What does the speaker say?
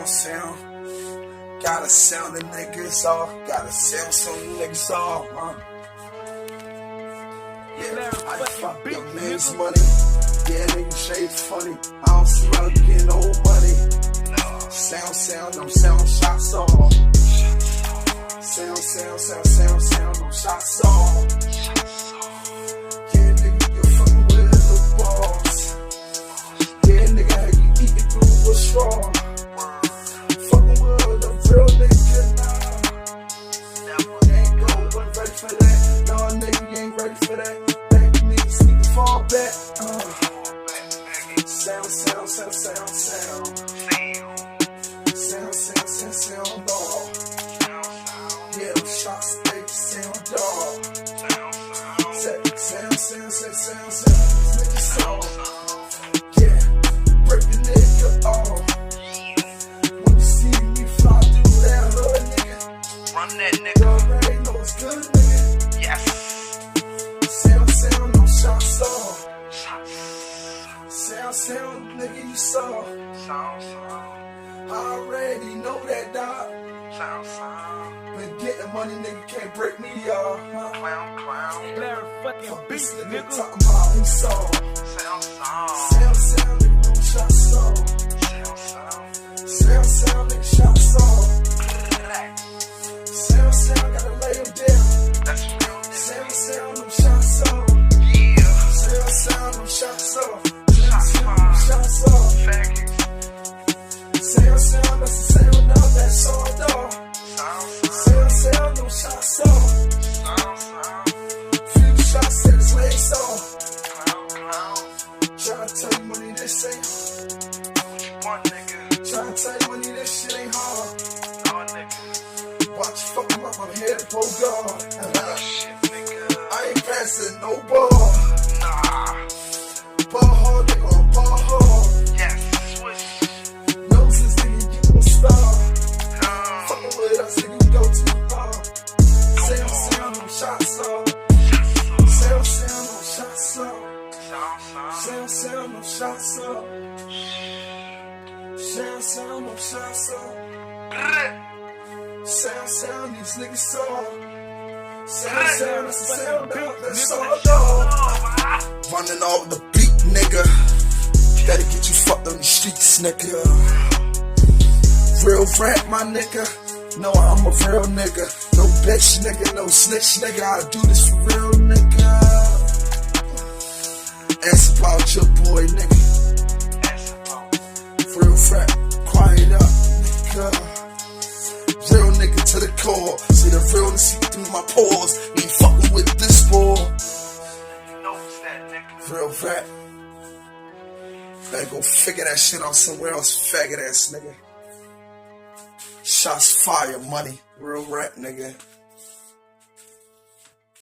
Sound. Gotta sound the niggas off. Gotta sound some niggas off, Yeah, I fuck your man's money. Yeah, nigga shade funny. I don't see how to get no money. Sound, them sound shots off. Sound, them shots off. Yeah, nigga, you're fucking with the boss. Yeah, nigga, how you eat it through a straw. Fucking with a real nigga now. Ain't go, wasn't ready for that. No, nigga, you ain't ready for that. Back niggas need to fall back. Sound dog. Yeah, them shots they sound dog. Sound, nigga sound. Yeah, break the nigga off. When you see me fly through that hood, nigga, run that nigga. you already know it's good, nigga. Yes. Sound, them shots off. Sound, nigga, you saw. Sound. I already know that, dog. Sound. Been getting money, nigga, can't break me, y'all. Clown. Blair fucking beat, nigga. Talking about he saw. Sound, nigga, them shots off. Sound, nigga, shots off. Sound, gotta lay him down. That's real. Sound, them shots off. Yeah. Sound, them shots off. Shots off. Faggot. Sound, that's the sound of that saw dog. Sound, them shots off. Few shots at his legs off. Tryna tell you money, this ain't hard. Tryna tell you money, this shit ain't hard. Watch you fuck him up, I'm here to pull guard. I ain't passing no ball. Ball hard, nigga, I'm ball hard. Noses, nigga, you a star. Fucking with us, nigga, we go too far. Sound, them shots off. Sound, them shots off. Sound, them shots off. Sound, them shots off. Sound, these niggas saw. Sound, that's the sound dog, that's all dog. Running off the beat, nigga. Gotta get you fucked on the streets, nigga. Real rap, my nigga. No, I'm a real nigga. No bitch, nigga, no snitch, nigga. I do this for real, nigga. Ask about your boy, nigga. Real rap, quiet up, nigga. Real nigga to the core. See the realness see through my pores. Ain't fucking with this boy. Real rap. Better go figure that shit out somewhere else, faggot ass nigga. Shots fire, money. Real rap, nigga.